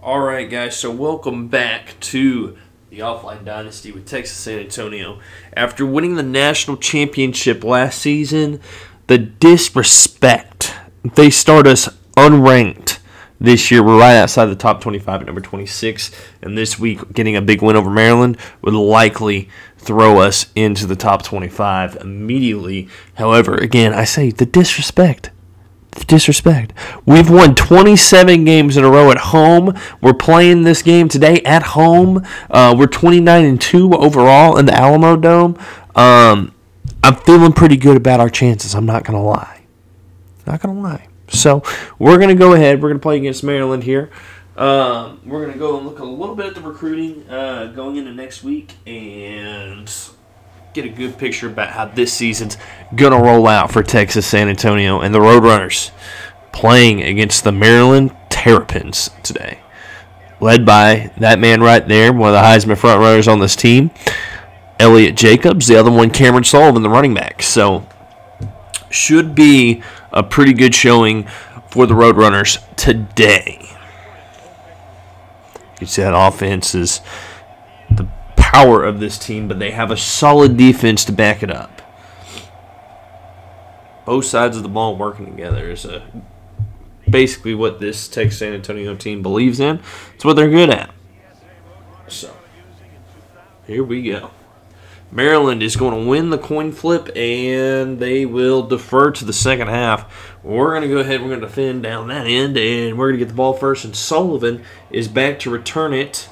Alright guys, so welcome back to the Offline Dynasty with Texas San Antonio. After winning the national championship last season, the disrespect, they start us unranked this year. We're right outside the top 25 at number 26, and this week getting a big win over Maryland would likely throw us into the top 25 immediately. However, again, I say the disrespect. We've won 27 games in a row at home. We're playing this game today at home. We're 29-2 overall in the Alamo Dome. I'm feeling pretty good about our chances. I'm not gonna lie. So we're gonna go ahead. We're gonna play against Maryland here. We're gonna go and look a little bit at the recruiting going into next week and get a good picture about how this season's going to roll out for Texas San Antonio and the Roadrunners playing against the Maryland Terrapins today. Led by that man right there, one of the Heisman front runners on this team, Elliott Jacobs, the other one, Cameron Sullivan, the running back. So, should be a pretty good showing for the Roadrunners today. You see that offense is the power of this team, but they have a solid defense to back it up. Both sides of the ball working together is basically what this Texas San Antonio team believes in. It's what they're good at. So, here we go. Maryland is going to win the coin flip, and they will defer to the second half. We're going to go ahead, we're going to defend down that end, and we're going to get the ball first, and Sullivan is back to return it.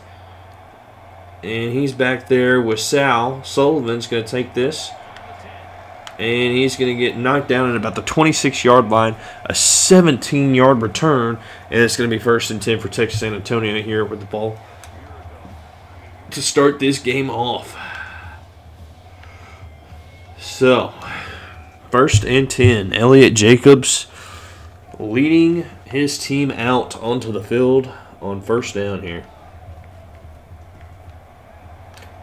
And he's back there with Sal. Sullivan's going to take this. And he's going to get knocked down at about the 26-yard line. A 17-yard return. And it's going to be 1st and 10 for Texas San Antonio here with the ball to start this game off. So, 1st and 10. Elliott Jacobs leading his team out onto the field on 1st down here.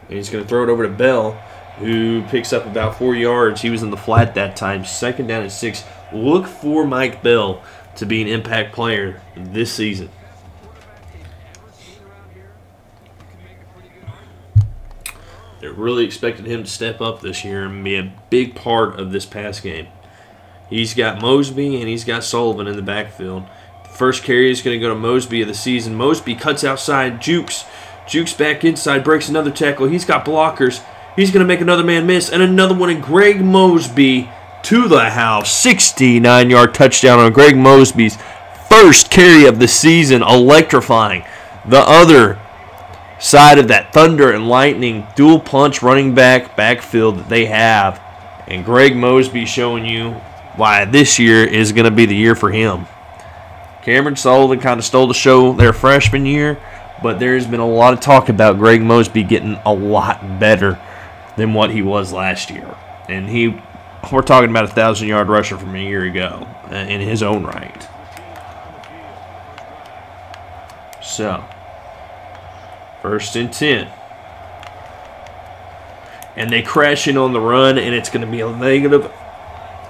And he's going to throw it over to Bell, who picks up about 4 yards. He was in the flat that time. 2nd down and 6. Look for Mike Bell to be an impact player this season. They're really expecting him to step up this year and be a big part of this pass game. He's got Mosby and he's got Sullivan in the backfield. The first carry is going to go to Mosby of the season. Mosby cuts outside, jukes back inside, breaks another tackle. He's got blockers. He's going to make another man miss, and another one, and Greg Mosby to the house. 69-yard touchdown on Greg Mosby's first carry of the season, electrifying the other side of that thunder and lightning dual punch running backfield that they have. And Greg Mosby showing you why this year is going to be the year for him. Cameron Sullivan kind of stole the show their freshman year, but there's been a lot of talk about Greg Mosby getting a lot better than what he was last year. And we're talking about a 1,000-yard rusher from a year ago in his own right. So, 1st and 10. And they crash in on the run, and it's going to be a negative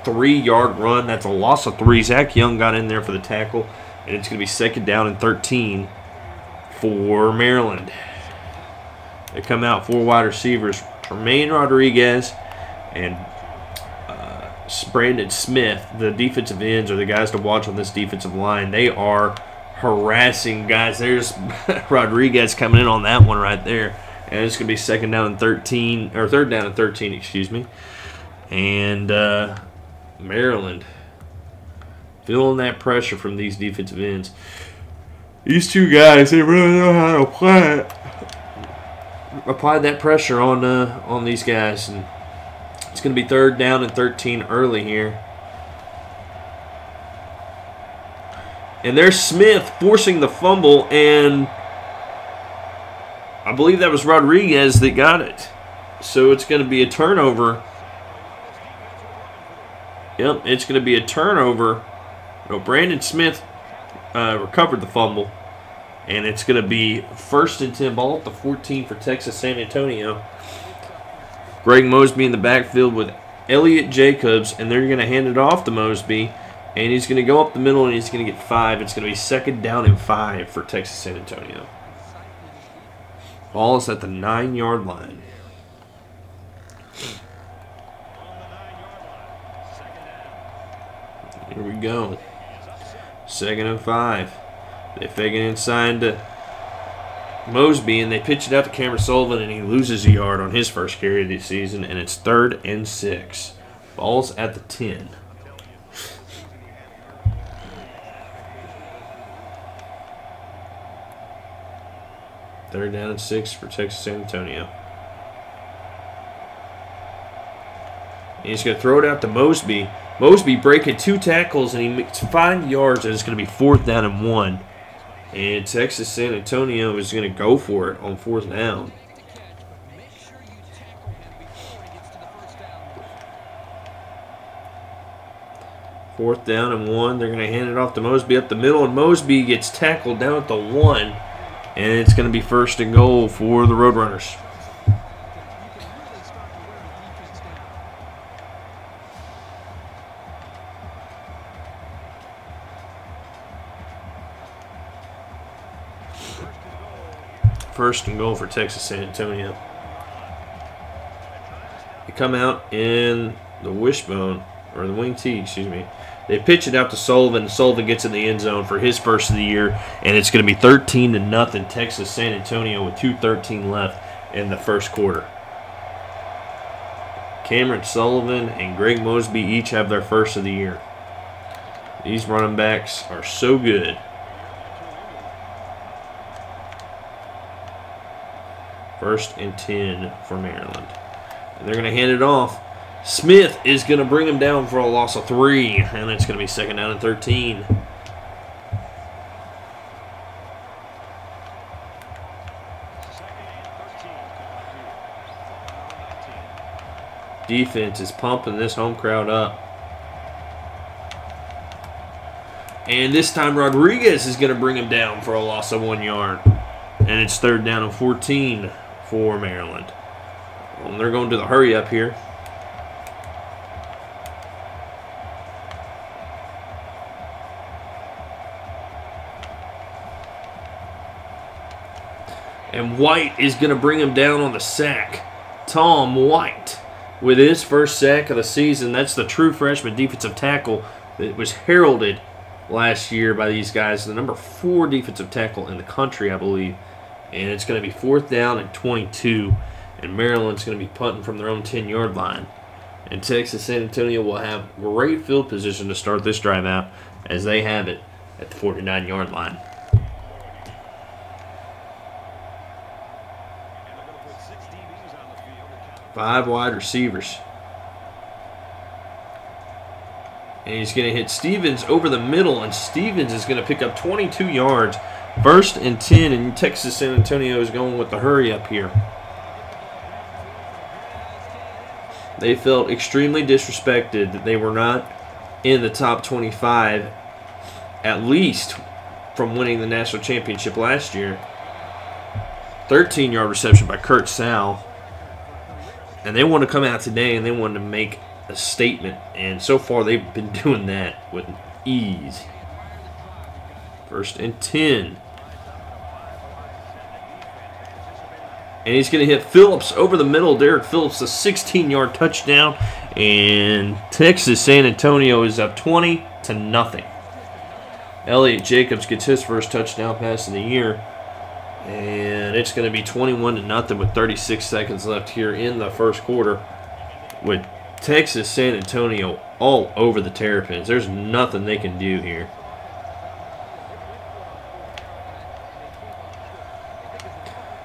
3-yard run. That's a loss of 3. Zach Young got in there for the tackle, and it's going to be 2nd down and 13. For Maryland. They come out 4 wide receivers, Tremaine Rodriguez and Brandon Smith. The defensive ends are the guys to watch on this defensive line. They are harassing guys. There's Rodriguez coming in on that one right there. And it's going to be 2nd down and 13, or 3rd down and 13, excuse me. And Maryland feeling that pressure from these defensive ends. These two guys, they really know how to apply that pressure on these guys. And it's going to be 3rd down and 13 early here. And there's Smith forcing the fumble, and I believe that was Rodriguez that got it. So it's going to be a turnover. Yep, it's going to be a turnover. No, Brandon Smith recovered the fumble, and it's going to be 1st and 10, ball at the 14 for Texas San Antonio. Greg Mosby in the backfield with Elliott Jacobs, and they're going to hand it off to Mosby. And he's going to go up the middle, and he's going to get 5. It's going to be 2nd down and 5 for Texas San Antonio. Ball is at the 9-yard line. Here we go. 2nd and 5. They fake it inside to Mosby, and they pitch it out to Cameron Sullivan, and he loses a yard on his first carry of the season, and it's 3rd and 6. Ball's at the 10. Third down and 6 for Texas San Antonio. And he's going to throw it out to Mosby. Mosby breaking 2 tackles, and he makes 5 yards, and it's going to be 4th down and 1. And Texas San Antonio is going to go for it on 4th down. Fourth down and 1. They're going to hand it off to Mosby up the middle, and Mosby gets tackled down at the 1. And it's going to be 1st and goal for the Roadrunners. First and goal for Texas San Antonio. They come out in the wishbone, or the wing tee, excuse me. They pitch it out to Sullivan. Sullivan gets in the end zone for his first of the year, and it's going to be 13-0 Texas San Antonio with 2:13 left in the first quarter. Cameron Sullivan and Greg Mosby each have their first of the year. These running backs are so good. First and 10 for Maryland. And they're going to hand it off. Smith is going to bring him down for a loss of 3, and it's going to be 2nd down and 13. Defense is pumping this home crowd up. And this time Rodriguez is going to bring him down for a loss of 1 yard. And it's 3rd down and 14 for Maryland. And they're going to the hurry up here. And White is going to bring him down on the sack. Tom White with his first sack of the season. That's the true freshman defensive tackle that was heralded last year by these guys. The number 4 defensive tackle in the country, I believe. And it's going to be 4th down and 22. And Maryland's going to be punting from their own 10-yard line. And Texas San Antonio will have great field position to start this drive out, as they have it at the 49-yard line. Five wide receivers. And he's going to hit Stevens over the middle, and Stevens is going to pick up 22 yards. 1st and 10, and Texas San Antonio is going with the hurry up here. They felt extremely disrespected that they were not in the top 25, at least from winning the national championship last year. 13-yard reception by Kurt Sal. And they want to come out today and they want to make a statement. And so far they've been doing that with ease. 1st and 10. And he's going to hit Phillips over the middle. Derek Phillips, a 16-yard touchdown. And Texas San Antonio is up 20-0. Elliott Jacobs gets his first touchdown pass of the year. And it's going to be 21-0 with 36 seconds left here in the first quarter, with Texas San Antonio all over the Terrapins. There's nothing they can do here.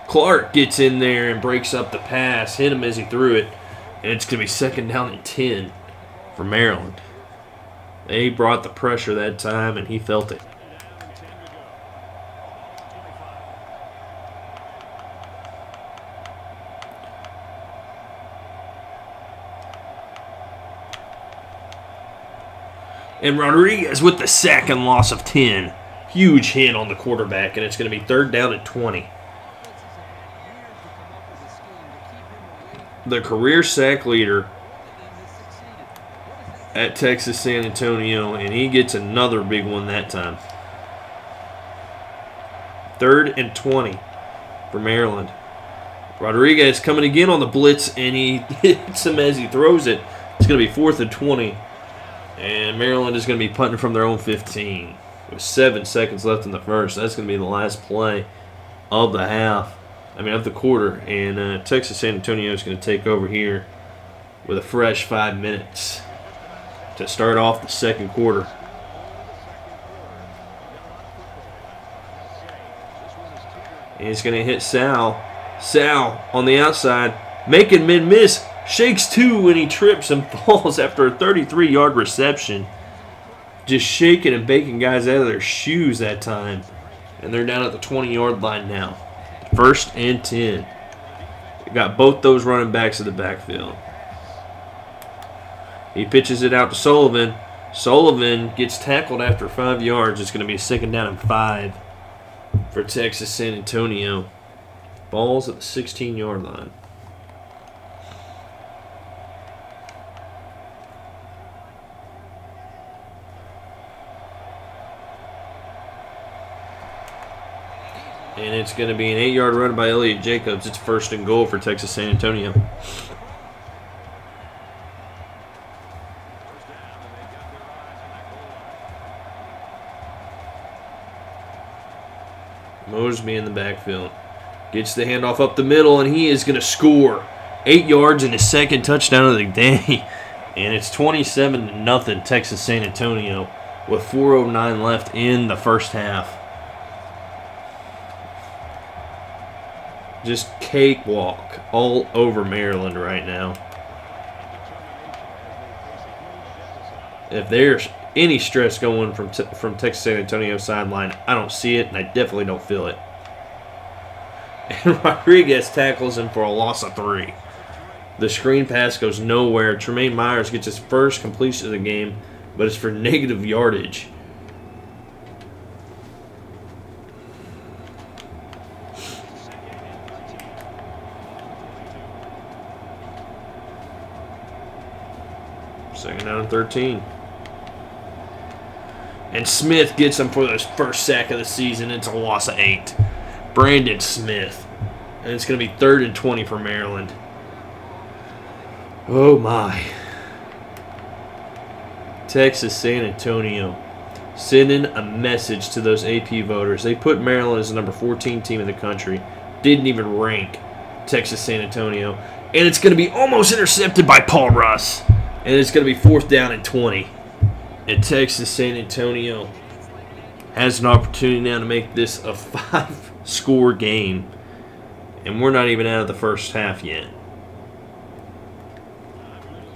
Clark gets in there and breaks up the pass, hit him as he threw it, and it's going to be 2nd down and 10 for Maryland. They brought the pressure that time, and he felt it. And Rodriguez with the sack and loss of 10. Huge hit on the quarterback, and it's going to be 3rd down and 20. The career sack leader at Texas San Antonio, and he gets another big one that time. 3rd and 20 for Maryland. Rodriguez coming again on the blitz, and he hits him as he throws it. It's going to be 4th and 20, and Maryland is going to be punting from their own 15 with 7 seconds left in the first. That's going to be the last play of the of the quarter, and Texas San Antonio is going to take over here with a fresh 5 minutes to start off the second quarter. And he's going to hit Sal. Sal on the outside, making mid-miss, shakes two when he trips and falls after a 33-yard reception. Just shaking and baking guys out of their shoes that time. And they're down at the 20-yard line now. 1st and 10. They got both those running backs in the backfield. He pitches it out to Sullivan. Sullivan gets tackled after 5 yards. It's going to be a 2nd down and 5 for Texas San Antonio. Ball's at the 16-yard line. And it's going to be an 8-yard run by Elliott Jacobs. It's 1st and goal for Texas San Antonio. Mosby in the backfield. Gets the handoff up the middle, and he is going to score. 8 yards and his 2nd touchdown of the day. And it's 27-0 Texas San Antonio with 4:09 left in the first half. Just cakewalk all over Maryland right now. If there's any stress going from Texas San Antonio sideline, I don't see it, and I definitely don't feel it. And Rodriguez tackles him for a loss of 3. The screen pass goes nowhere. Tremaine Myers gets his first completion of the game, but it's for negative yardage. Second down and 13. And Smith gets him for his first sack of the season. It's a loss of 8. Brandon Smith. And it's going to be 3rd and 20 for Maryland. Oh my. Texas San Antonio sending a message to those AP voters. They put Maryland as the number 14 team in the country. Didn't even rank Texas San Antonio. And it's going to be almost intercepted by Paul Russ. And it's going to be 4th down and 20. And Texas San Antonio has an opportunity now to make this a 5-score game. And we're not even out of the first half yet.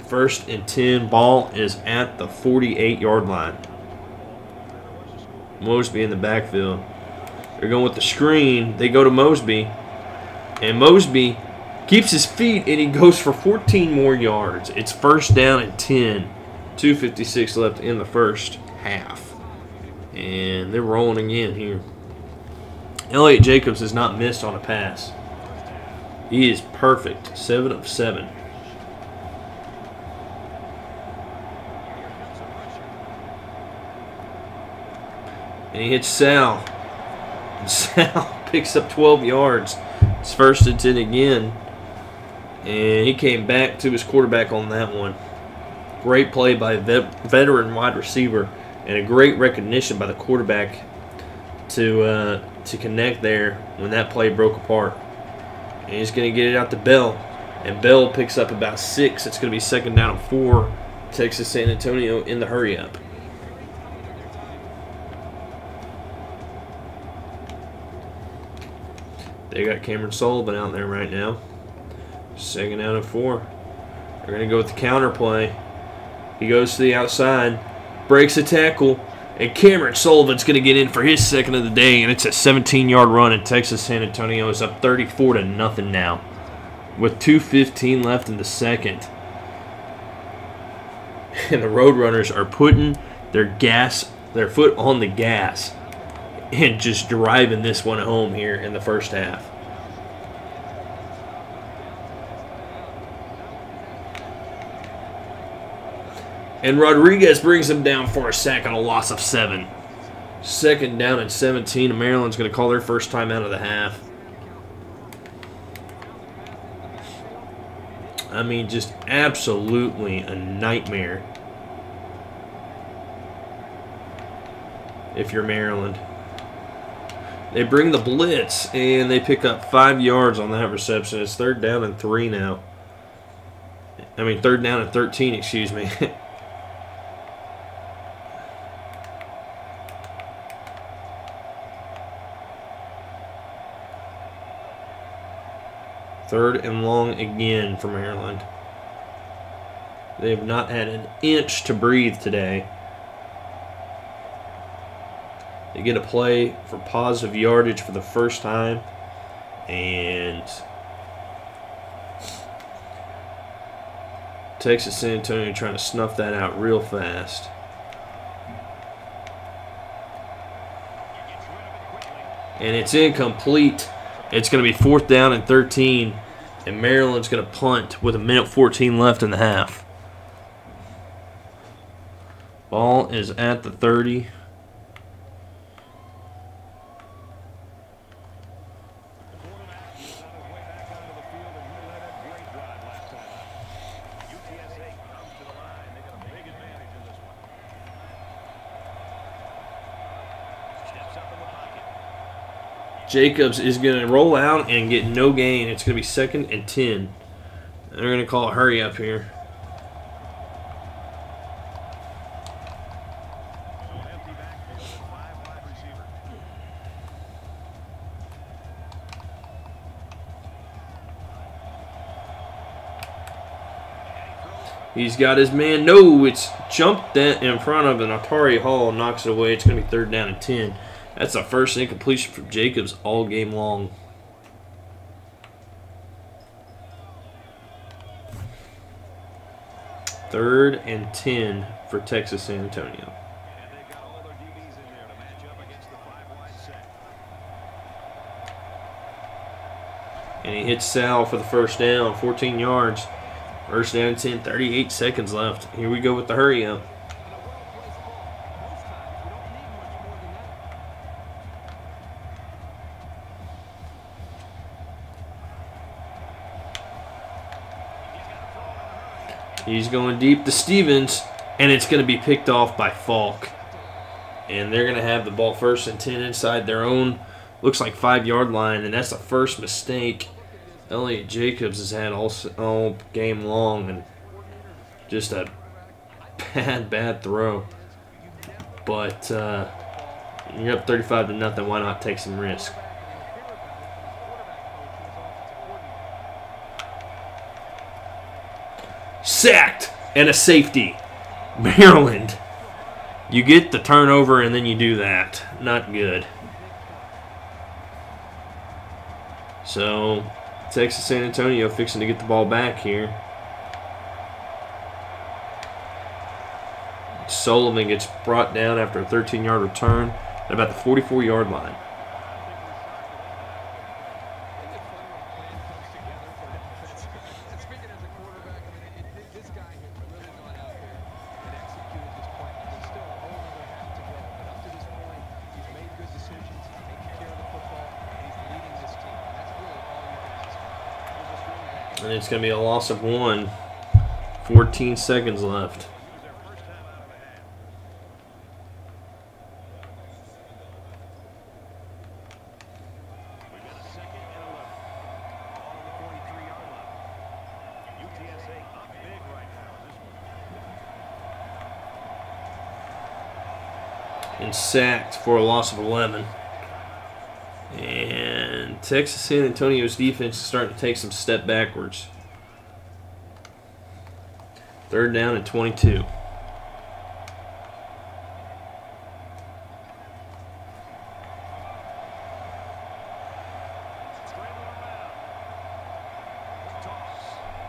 1st and 10. Ball is at the 48-yard line. Mosby in the backfield. They're going with the screen. They go to Mosby. And Mosby keeps his feet, and he goes for 14 more yards. It's 1st down and 10. 2:56 left in the first half. And they're rolling again here. Elliott Jacobs has not missed on a pass. He is perfect. 7 of 7. And he hits Sal. And Sal picks up 12 yards. It's 1st and 10 again. And he came back to his quarterback on that one. Great play by veteran wide receiver, and a great recognition by the quarterback to connect there when that play broke apart. And he's going to get it out to Bell, and Bell picks up about 6. It's going to be 2nd down and 4. Texas San Antonio in the hurry up. They got Cameron Sullivan out there right now. 2nd down and 4. They're going to go with the counter play. He goes to the outside, breaks a tackle, and Cameron Sullivan's going to get in for his 2nd of the day, and it's a 17-yard run, and Texas San Antonio is up 34-0 now with 2:15 left in the second. And the Roadrunners are putting their foot on the gas and just driving this one home here in the first half. And Rodriguez brings him down for a sack on a loss of 7. Second down and 17. And Maryland's going to call their first time out of the half. I mean, just absolutely a nightmare if you're Maryland. They bring the blitz, and they pick up 5 yards on that reception. It's third down and 3 now. I mean, third down and 13, excuse me. Third and long again for Maryland. They have not had an inch to breathe today. They get a play for positive yardage for the first time. And Texas San Antonio trying to snuff that out real fast. And it's incomplete. It's going to be fourth down and 13. And Maryland's going to punt with 1:14 left in the half. Ball is at the 30. Jacobs is going to roll out and get no gain. It's going to be 2nd and 10. They're going to call a hurry up here. He's got his man. No, it's jumped in front of an Atari Hall, knocks it away. It's going to be 3rd down and 10. That's the first incompletion from Jacobs all game long. Third and 10 for Texas San Antonio. And he hits Sal for the first down, 14 yards. First down and 10, 38 seconds left. Here we go with the hurry up. He's going deep to Stevens, and it's going to be picked off by Falk. And they're going to have the ball 1st and 10 inside their own, looks like 5-yard line, and that's the first mistake Elliott Jacobs has had all game long, and just a bad throw. But you're up 35-0. Why not take some risk? Sacked and a safety. Maryland. You get the turnover and then you do that. Not good. So, Texas San Antonio fixing to get the ball back here. Sullivan gets brought down after a 13-yard return at about the 44-yard line. And it's going to be a loss of 1. 14 seconds left. And sacked for a loss of 11. And Texas San Antonio's defense is starting to take some step backwards. 3rd down and 22.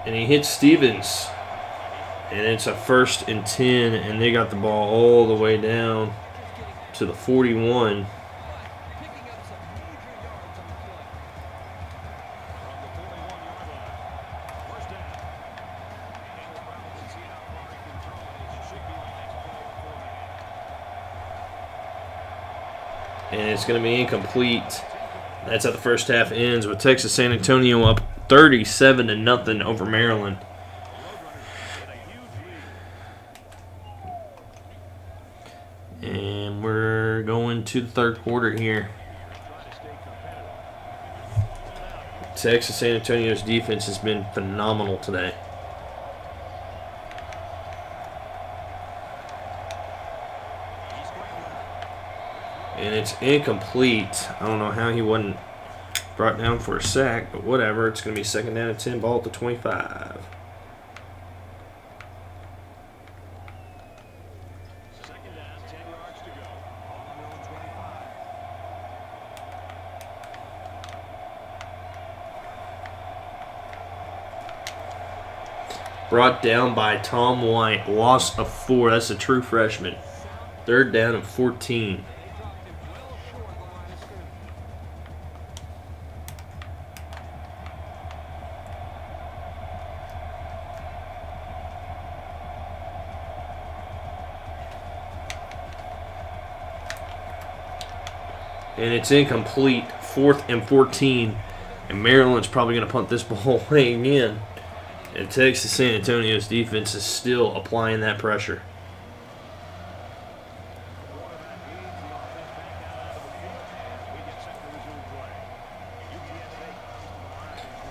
And he hits Stevens. And it's a 1st and 10, and they got the ball all the way down to the 41. and it's going to be incomplete. That's how the first half ends with Texas San Antonio up 37-0 over Maryland. And we're going to the third quarter here. Texas San Antonio's defense has been phenomenal today. And it's incomplete. I don't know how he wasn't brought down for a sack, but whatever. It's going to be second down and 10, ball at the 25. Brought down by Tom White. Loss of 4. That's a true freshman. Third down and 14. And it's incomplete. 4th and 14. And Maryland's probably going to punt this ball away again. And Texas San Antonio's defense is still applying that pressure.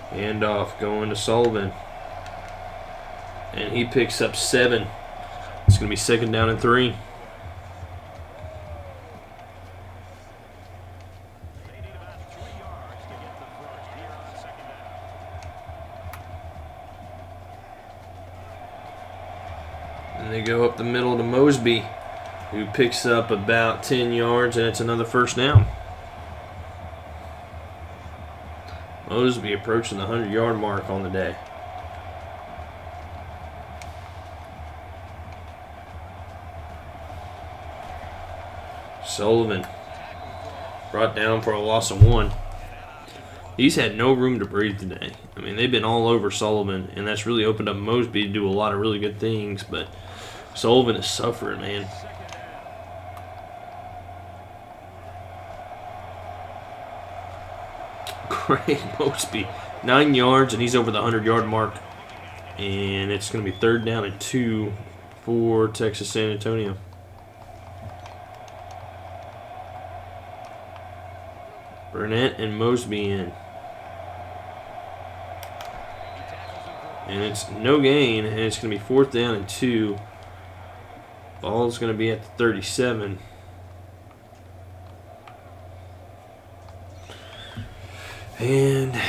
Handoff going to Sullivan. And he picks up 7. It's going to be second down and 3. And they go up the middle to Mosby, who picks up about 10 yards, and it's another first down. Mosby approaching the 100-yard mark on the day. Sullivan brought down for a loss of 1. He's had no room to breathe today. I mean, they've been all over Sullivan, and that's really opened up Mosby to do a lot of really good things, but Sullivan is suffering, man. Great Mosby. 9 yards, and he's over the 100-yard mark. And it's going to be third down and 2 for Texas San Antonio. Burnett and Mosby in. And it's no gain, and it's going to be 4th down and 2. Ball's going to be at the 37. And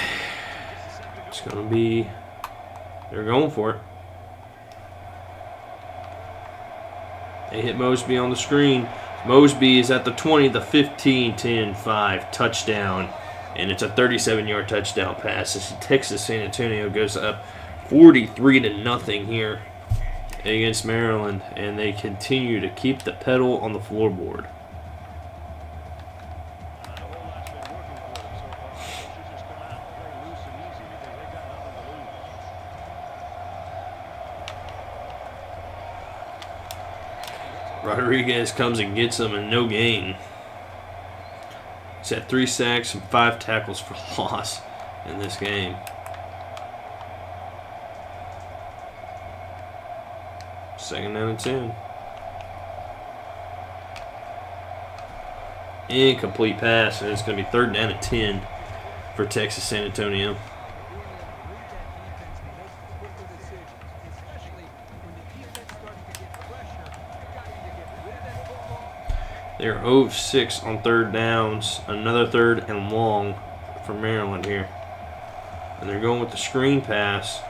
it's going to be, they're going for it. They hit Mosby on the screen. Mosby is at the 20, the 15, 10, 5, touchdown. And it's a 37-yard touchdown pass as Texas San Antonio goes up 43-0 here against Maryland, and they continue to keep the pedal on the floorboard. Rodriguez comes and gets him, and no gain. He's had 3 sacks and 5 tackles for loss in this game. Second down and 10. Incomplete pass, and it's going to be third down and 10 for Texas San Antonio. They're 0 of 6 on third downs. Another third and long for Maryland here. And they're going with the screen pass.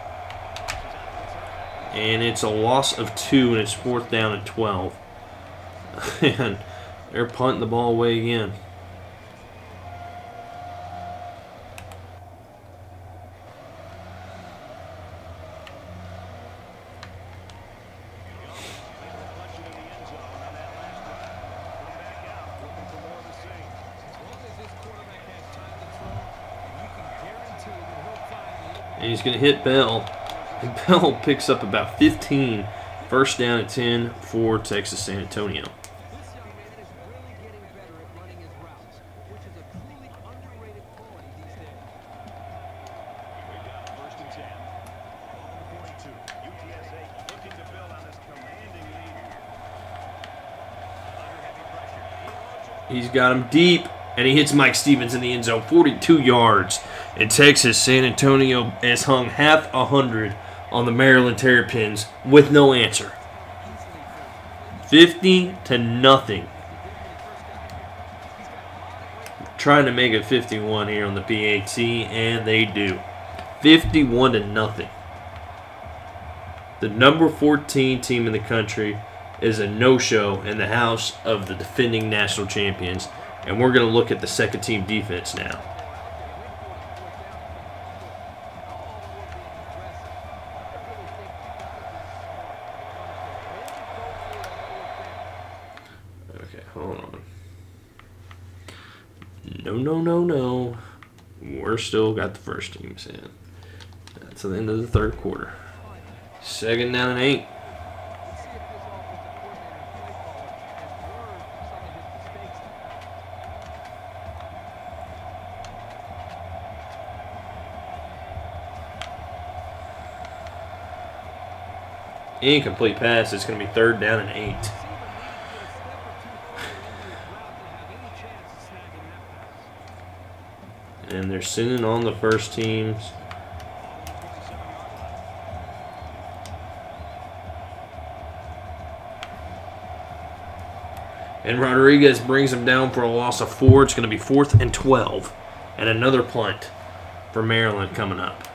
And it's a loss of 2, and it's 4th down and 12. And they're punting the ball away again. And he's going to hit Bell. And Bell picks up about 15. First down and 10 for Texas San Antonio. He's got him deep, and he hits Mike Stevens in the end zone, 42 yards. In Texas, San Antonio has hung half 100 on the Maryland Terrapins with no answer. 50-0. Trying to make it 51 here on the PAT, and they do. 51-0. The number 14 team in the country is a no-show in the house of the defending national champions, and we're going to look at the second team defense now. Okay, hold on. No. We're still got the first teams in. That's the end of the third quarter. 2nd down and 8. Incomplete pass. It's going to be 3rd down and 8. And they're sitting on the first teams. And Rodriguez brings them down for a loss of 4. It's going to be 4th and 12. And another punt for Maryland coming up.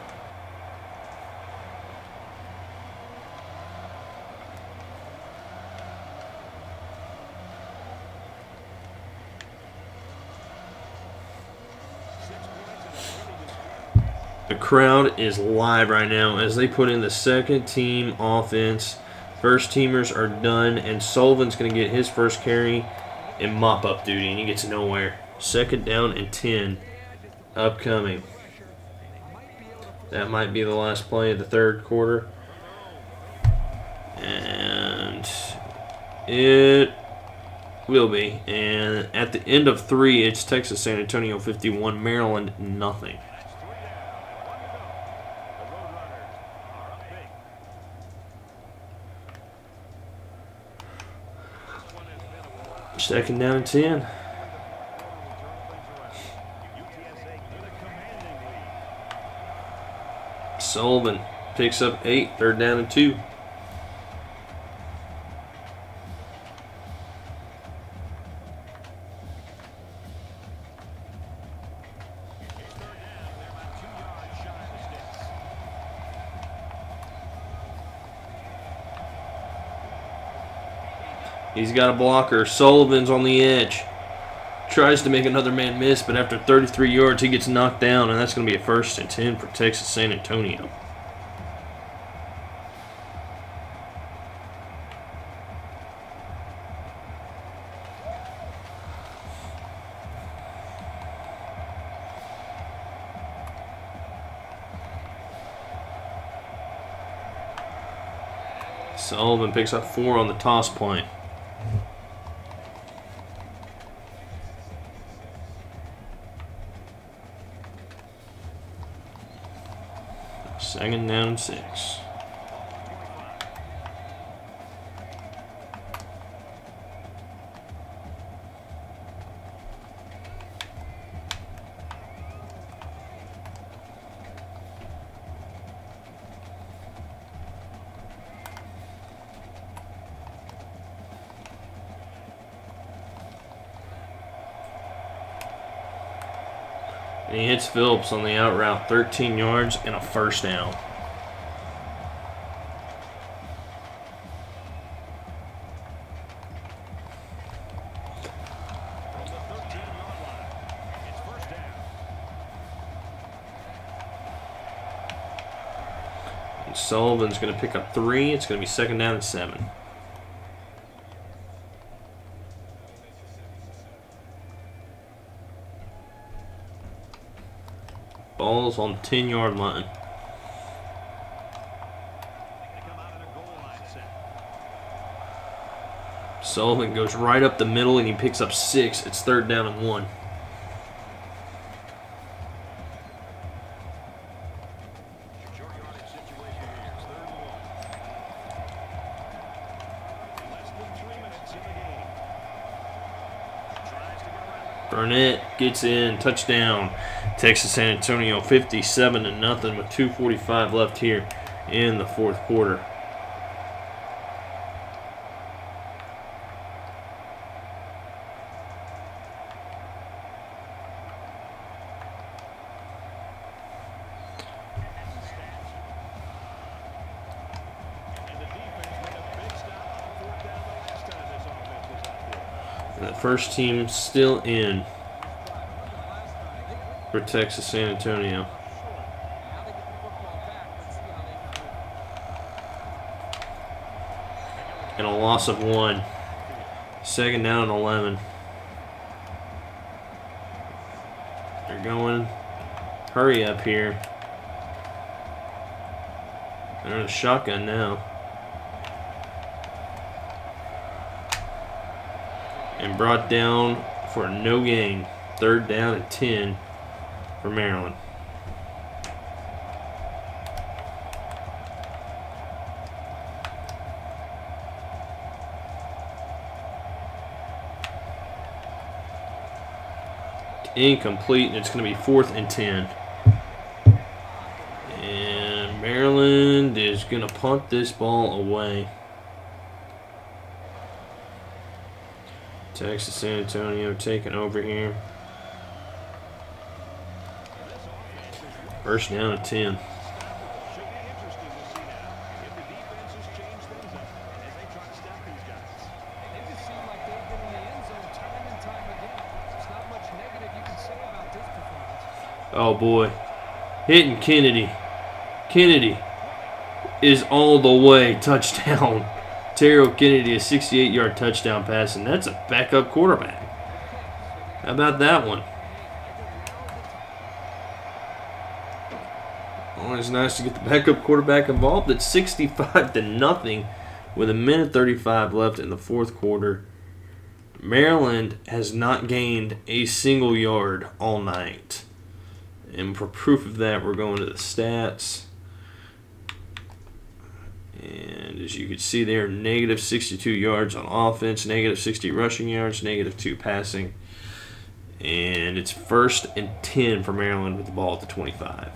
The crowd is live right now as they put in the second team offense. First teamers are done, and Sullivan's going to get his first carry in mop-up duty, and he gets nowhere. 2nd down and 10 upcoming. That might be the last play of the third quarter. And it will be. And at the end of 3, it's Texas San Antonio 51, Maryland nothing. Second down and 10. Sullivan picks up 8, 3rd down and 2. He's got a blocker. Sullivan's on the edge. Tries to make another man miss, but after 33 yards, he gets knocked down, and that's going to be a 1st and 10 for Texas San Antonio. Sullivan picks up 4 on the toss point. Second down and 6. And he hits Phillips on the out route, 13 yards and a 1st down. And Sullivan's going to pick up 3. It's going to be 2nd down and 7. Ball's on the 10-yard line. Sullivan goes right up the middle and he picks up 6. It's 3rd down and 1. Burnett gets in. Touchdown. Texas San Antonio 57-0 with 2:45 left here in the fourth quarter. And the first team still in for Texas San Antonio. And a loss of 1. Second down and 11. They're going hurry up here. They're in a shotgun now. And brought down for no gain. Third down and 10 for Maryland. Incomplete, and it's going to be 4th and 10. And Maryland is going to punt this ball away. Texas San Antonio taking over here. First down and 10. Oh boy. Hitting Kennedy. Kennedy is all the way. Touchdown. Terrell Kennedy, a 68-yard touchdown pass, and that's a backup quarterback. How about that one? Always nice to get the backup quarterback involved. It's 65-0 with 1:35 left in the fourth quarter. Maryland has not gained a single yard all night. And for proof of that, we're going to the stats. And as you can see there, negative 62 yards on offense, negative 60 rushing yards, negative 2 passing. And it's 1st and 10 for Maryland with the ball at the 25.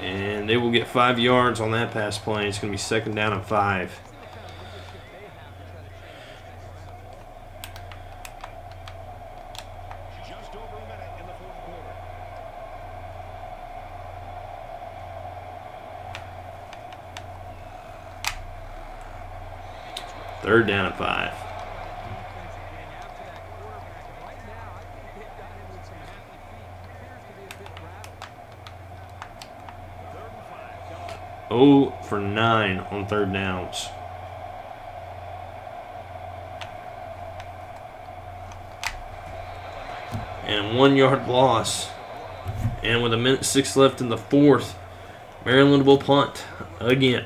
And they will get 5 yards on that pass play. It's going to be 2nd down and 5. Third down and 5. Oh for 9 on third downs. And 1 yard loss. And with 1:06 left in the fourth, Maryland will punt again.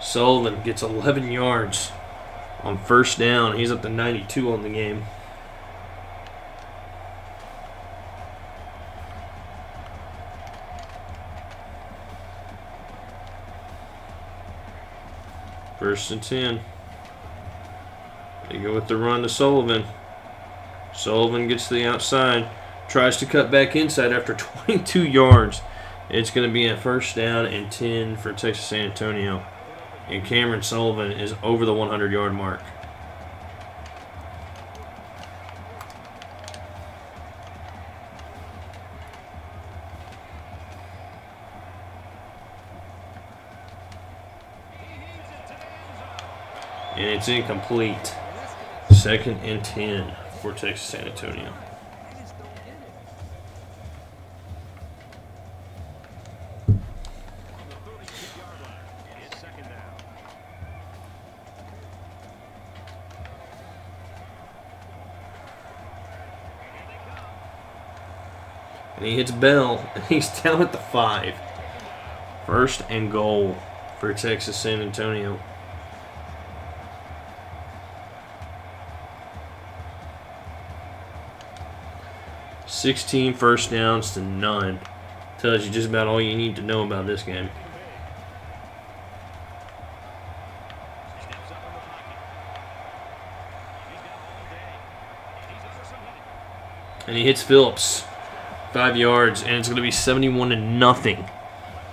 Sullivan gets 11 yards on first down. He's up to 92 on the game. First and 10. They go with the run to Sullivan. Sullivan gets to the outside. Tries to cut back inside after 22 yards. It's going to be a first down and 10 for Texas San Antonio. And Cameron Sullivan is over the 100-yard mark. And it's incomplete. 2nd and 10 for Texas San Antonio. And he hits Bell, and he's down at the 5. First and goal for Texas San Antonio. "16 first downs to none." Tells you just about all you need to know about this game. And he hits Phillips. 5 yards, and it's going to be 71-0.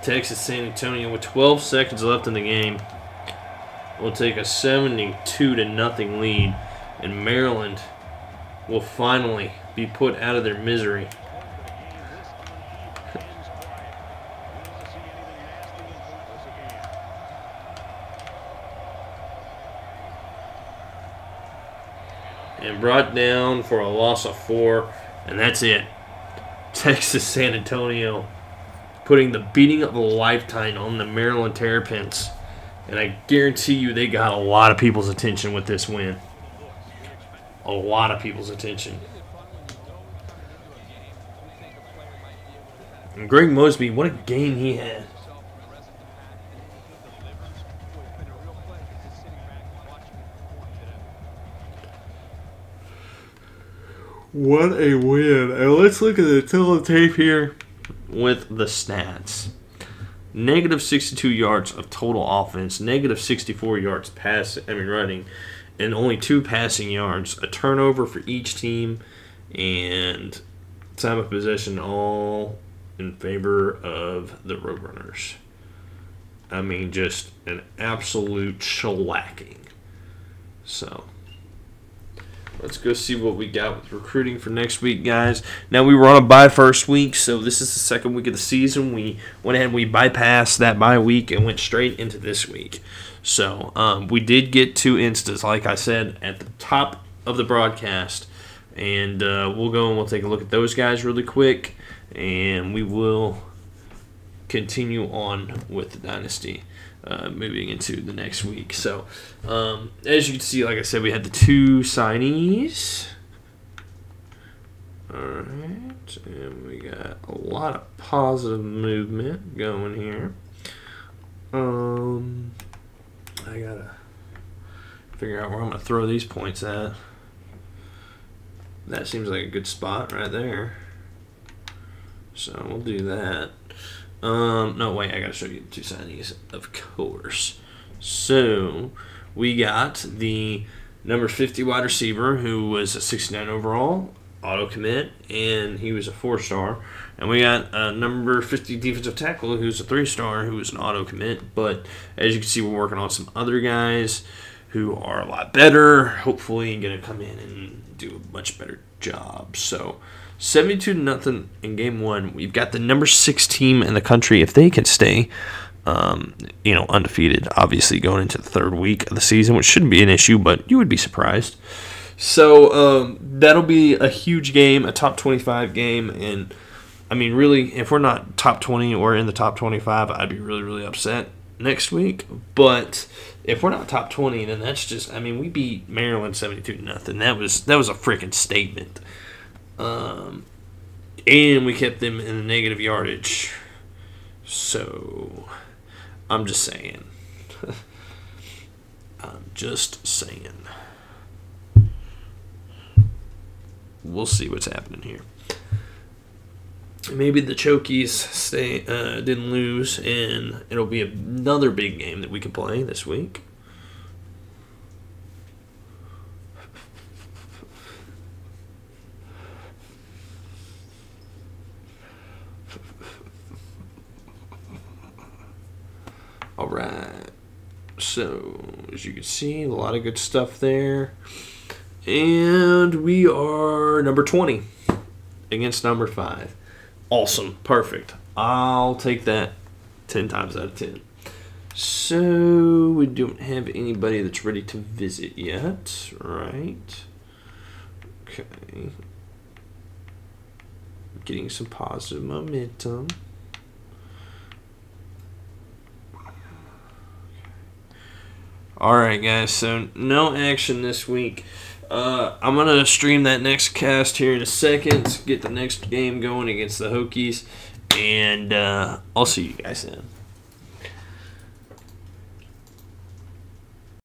Texas San Antonio with 12 seconds left in the game will take a 72-0 lead, and Maryland will finally be put out of their misery. And brought down for a loss of 4, and that's it. Texas San Antonio putting the beating of a lifetime on the Maryland Terrapins. And I guarantee you they got a lot of people's attention with this win. A lot of people's attention. And Greg Mosby, what a game he had. What a win. And let's look at the tape here with the stats. Negative 62 yards of total offense, negative 64 yards running, and only 2 passing yards. A turnover for each team, and time of possession all in favor of the Roadrunners. I mean, just an absolute shellacking. So let's go see what we got with recruiting for next week, guys. Now, we were on a bye first week, so this is the second week of the season. We went ahead and we bypassed that bye week and went straight into this week. So we did get 2 instas, like I said, at the top of the broadcast. And we'll go and we'll take a look at those guys really quick. And we will continue on with the Dynasty. Moving into the next week. So, as you can see, like I said, we had the 2 signees. Alright, and we got a lot of positive movement going here. I gotta figure out where I'm gonna throw these points at. That seems like a good spot right there. So, we'll do that. No, wait, I gotta show you the 2 signees, of course. So, we got the number 50 wide receiver, who was a 69 overall, auto commit, and he was a 4-star. And we got number 50 defensive tackle, who's a 3-star, who was an auto commit. But as you can see, we're working on some other guys who are a lot better, hopefully going to come in and do a much better job. So, 72-0 in game 1. We've got the number 6 team in the country. If they can stay, undefeated, obviously going into the 3rd week of the season, which shouldn't be an issue, but you would be surprised. So that'll be a huge game, a top 25 game, and I mean, really, if we're not top 20 or in the top 25, I'd be really, really upset next week. But if we're not top 20, then that's just, I mean, we beat Maryland 72-0. That was a freaking statement. And we kept them in the negative yardage. So, I'm just saying. I'm just saying. We'll see what's happening here. Maybe the Chokies didn't lose, and it'll be another big game that we can play this week. All right, so as you can see, a lot of good stuff there. And we are number 20 against number 5. Awesome, perfect. I'll take that 10 times out of 10. So we don't have anybody that's ready to visit yet, right? Okay. Getting some positive momentum. All right, guys, so no action this week. I'm going to stream that next cast here in a second, get the next game going against the Hokies, and I'll see you guys then.